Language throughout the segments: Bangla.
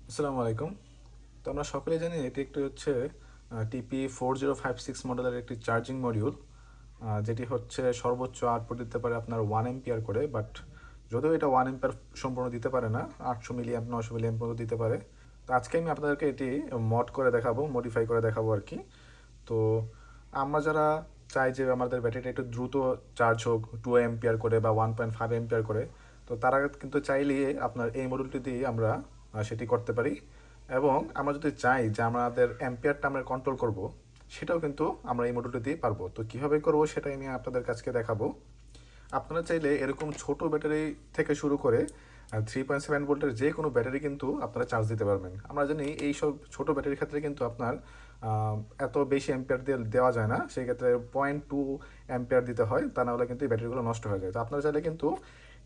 আসসালামু আলাইকুম। তো আমরা সকলেই জানি এটি একটি হচ্ছে TP4056 মডেলের একটি চার্জিং মডিউল, যেটি হচ্ছে সর্বোচ্চ আউটপুট দিতে পারে আপনার 1 এম্পিয়ার করে। বাট যদিও এটা 1 এম্পিয়ার সম্পূর্ণ দিতে পারে না, 800 মিলি অ্যাম্প 900 মিলি অ্যাম্প পর্যন্ত দিতে পারে। তো আজকে আমি আপনাদেরকে এটি মড করে দেখাবো, মডিফাই করে দেখাবো আর কি। তো আমরা যারা চাই যে আমাদের ব্যাটারিটা একটু দ্রুত চার্জ হোক, 2 এম্পিয়ার করে বা 1.5 এম্পিয়ার করে, তো তারা কিন্তু চাইলে আপনার এই মডিউলটি দিয়ে আমরা সেটি করতে পারি। এবং আমরা যদি চাই যে আমাদের অ্যাম্পিয়ারটা আমরা কন্ট্রোল করব, সেটাও কিন্তু আমরা এই মডিউলটি দিয়ে পারবো। তো কীভাবে করবো সেটাই নিয়ে আপনাদের কাছকে দেখাবো। আপনারা চাইলে এরকম ছোট ব্যাটারি থেকে শুরু করে 3.7 ভোল্টের যে কোনো ব্যাটারি কিন্তু আপনারা চার্জ দিতে পারবেন। আমরা জানি এই সব ছোটো ব্যাটারির ক্ষেত্রে কিন্তু আপনার এত বেশি অ্যাম্পিয়ার দেওয়া যায় না, সেই ক্ষেত্রে 0.2 অ্যাম্পিয়ার দিতে হয়, তা না হলে কিন্তু এই ব্যাটারিগুলো নষ্ট হয়ে যায়। তো আপনারা চাইলে কিন্তু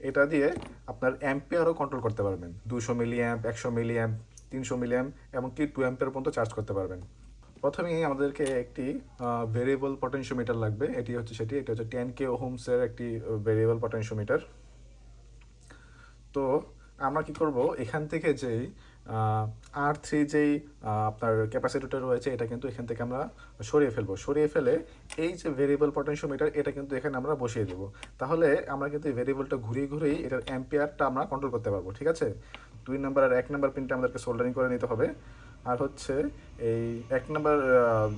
এটা দিয়ে আপনার অ্যাম্পিয়ারও কন্ট্রোল করতে পারবেন, 200 মিলি অ্যাম্প, 100 মিলি অ্যাম্প, 300 মিলি অ্যাম্প, এমনকি 2 অ্যাম্পিয়ার পর্যন্ত চার্জ করতে পারবেন। প্রথমেই আমাদেরকে একটি ভেরিয়েবল পটেনশিওমিটার লাগবে। এটি হচ্ছে এটা হচ্ছে 10K ওহমসের একটি ভেরিয়েবল পটেনশিওমিটার। তো আমরা কি করব, এখান থেকে যেই R3 যেই আপনার ক্যাপাসিটরটা রয়েছে, এটা কিন্তু এখান থেকে আমরা সরিয়ে ফেলবো। সরিয়ে ফেলে এই যে ভেরিয়েবল পটেনশিওমিটার, এটা কিন্তু এখানে আমরা বসিয়ে দেবো। তাহলে আমরা কিন্তু এই ভেরিয়েবলটা ঘুরিয়ে ঘুরিয়ে এটার অ্যাম্পিয়ারটা আমরা কন্ট্রোল করতে পারবো। ঠিক আছে, 2 নম্বর আর 1 নম্বর পিনটা আমাদেরকে সোল্ডারিং করে নিতে হবে। আর হচ্ছে এই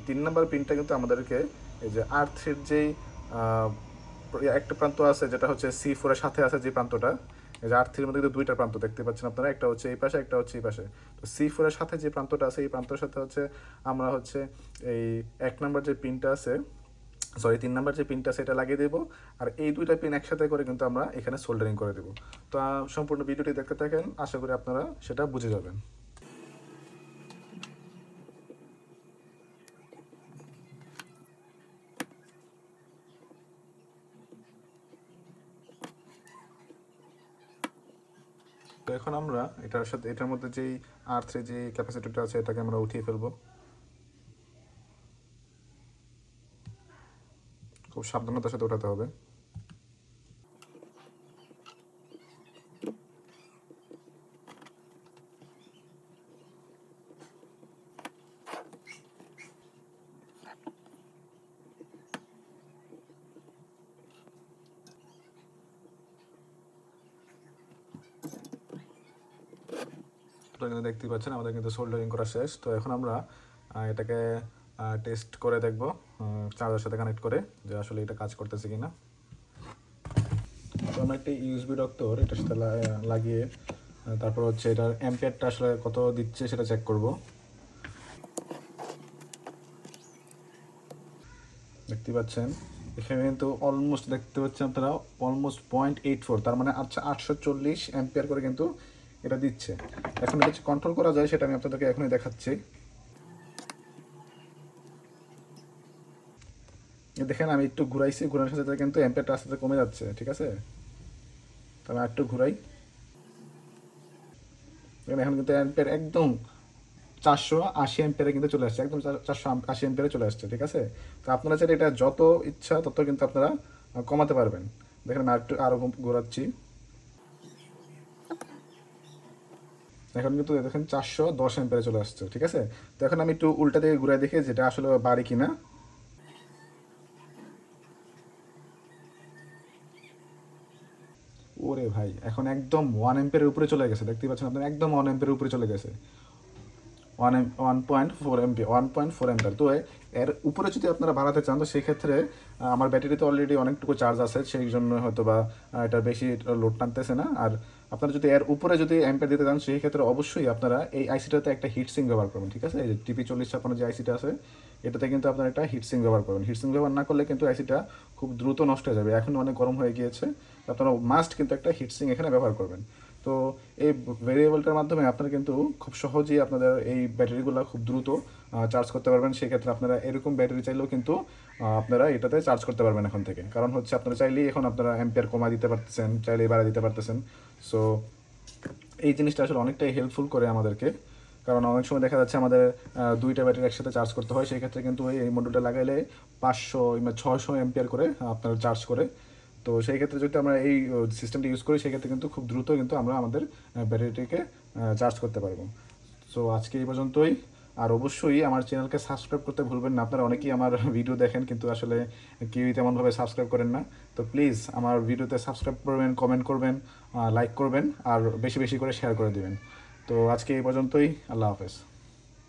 3 নম্বর পিনটা কিন্তু আমাদেরকে এই যে R3-র যেই একটা প্রান্ত আছে, যেটা হচ্ছে C4 এর সাথে আছে, যে প্রান্তটা, এই যে R3-র মধ্যে কিন্তু দুইটা প্রান্ত দেখতে পাচ্ছেন আপনারা, একটা হচ্ছে এই পাশে, একটা হচ্ছে এই পাশে। তো C4 এর সাথে যে প্রান্তটা আছে, এই প্রান্তের সাথে হচ্ছে আমরা হচ্ছে এই 1 নম্বর যে পিনটা আছে, 3 নম্বর যে পিনটা আছে, এটা লাগিয়ে দেবো। আর এই দুইটা পিন একসাথে করে কিন্তু আমরা এখানে সোল্ডারিং করে দেবো। তো সম্পূর্ণ ভিডিওটি দেখতে থাকেন, আশা করি আপনারা সেটা বুঝে যাবেন। তো এখন আমরা এটার মধ্যে যেই R3 যে ক্যাপাসিটরটা আছে, এটাকে আমরা উঠিয়ে ফেলবো। খুব সাবধানতার সাথে উঠাতে হবে। তো এখানে দেখতেই পাচ্ছেন আমাদের কিন্তু সোল্ডারিং করা শেষ। তো এখন আমরা এটাকে টেস্ট করে দেখব চার্জারের সাথে কানেক্ট করে, যে আসলে এটা কাজ করতেছে কিনা। তো আমরা একটা ইউএসবি ডক্টর এটার সাথে লাগিয়ে তারপর হচ্ছে এটার অ্যাম্পিয়ারটা আসলে কত দিচ্ছে সেটা চেক করব। দেখতে পাচ্ছেন এখানে কিন্তু অলমোস্ট দেখতে পাচ্ছেন আপনারা, অলমোস্ট 0.84, তার মানে আচ্ছা 840 অ্যাম্পিয়ার করে কিন্তু এটা দিচ্ছে। এখন এটা কন্ট্রোল করা যায়, সেটা আমি আপনাদেরকে এখনই দেখাচ্ছি। দেখেন আমি একটু ঘুরাইছি, ঘুরানোর সাথে কিন্তু অ্যাম্পিয়ারটা আস্তে আস্তে কমে যাচ্ছে। ঠিক আছে, তাহলে একটু ঘুরাই। এখন কিন্তু অ্যাম্পিয়ার একদম 480 অ্যাম্পিয়ারে কিন্তু চলে আসছে, একদম 480 অ্যাম্পিয়ারে চলে আসছে। ঠিক আছে, তো আপনারা চাইলে এটা যত ইচ্ছা তত কিন্তু আপনারা কমাতে পারবেন। দেখেন আমি আরও ঘোরাচ্ছি, এখন কিন্তু দেখেন 410 অ্যাম্পিয়ারে চলে আসছে। ঠিক আছে, তো এখন আমি একটু উল্টা দিকে ঘুরাই দেখি যেটা আসলে বাড়ি কিনা। ওরে ভাই, এখন একদম 1 অ্যাম্পিয়ারের উপরে চলে গেছে। দেখতে পাচ্ছেন আপনার, একদম 1 অ্যাম্পিয়ারের উপরে চলে গেছে। 1.4 এম্পিয়ার। তো এর উপরে যদি আপনারা বাড়াতে চান, তো সেই ক্ষেত্রে আমার ব্যাটারিতে অলরেডি অনেকটুকু চার্জ আছে, সেই জন্য হয়তো বা এটা বেশি লোড টানতেছে না। আর আপনারা যদি এর উপরে যদি অ্যাম্পিয়ার দিতে চান, সেই ক্ষেত্রে অবশ্যই আপনারা এই আইসিটাতে একটা হিটসিং ব্যবহার করবেন। ঠিক আছে, এই যে TP4056 যে আইসিটা আছে, এটাতে কিন্তু আপনারা একটা হিটসিং ব্যবহার করবেন। হিটসিং ব্যবহার না করলে কিন্তু আইসিটা খুব দ্রুত নষ্ট হয়ে যাবে, এখন অনেক গরম হয়ে গিয়েছে। আপনারা মাস্ট কিন্তু একটা হিটসিং এখানে ব্যবহার করবেন। তো এই ভেরিয়েবলটার মাধ্যমে আপনারা কিন্তু খুব সহজেই আপনাদের এই ব্যাটারিগুলো খুব দ্রুত চার্জ করতে পারবেন। সেক্ষেত্রে আপনারা এরকম ব্যাটারি চাইলেও কিন্তু আপনারা এটাতে চার্জ করতে পারবেন এখন থেকে। কারণ হচ্ছে আপনারা চাইলেই এখন আপনারা অ্যাম্পিয়ার কমা দিতে পারতেছেন, চাইলেই বাড়া দিতে পারতেছেন। সো এই জিনিসটা আসলে অনেকটাই হেল্পফুল করে আমাদেরকে। কারণ অনেক সময় দেখা যাচ্ছে আমাদের দুইটা ব্যাটারি একসাথে চার্জ করতে হয়, সেই ক্ষেত্রে কিন্তু এই মডেলটা লাগাইলে 500 কিংবা 600 অ্যাম্পিয়ার করে আপনার চার্জ করে। তো সেই ক্ষেত্রে যদি আমরা এই সিস্টেমটা ইউজ করি, সেই ক্ষেত্রে কিন্তু খুব দ্রুত কিন্তু আমরা আমাদের ব্যাটারিটিকে চার্জ করতে পারবো। সো আজকে এই পর্যন্তই। আর অবশ্যই আমার চ্যানেলকে সাবস্ক্রাইব করতে ভুলবেন না। আপনারা অনেকেই আমার ভিডিও দেখেন কিন্তু আসলে কেউই তেমনভাবে সাবস্ক্রাইব করেন না। তো প্লিজ আমার ভিডিওতে সাবস্ক্রাইব করবেন, কমেন্ট করবেন, লাইক করবেন আর বেশি বেশি করে শেয়ার করে দিবেন। তো আজকে এই পর্যন্তই। আল্লাহ হাফেজ।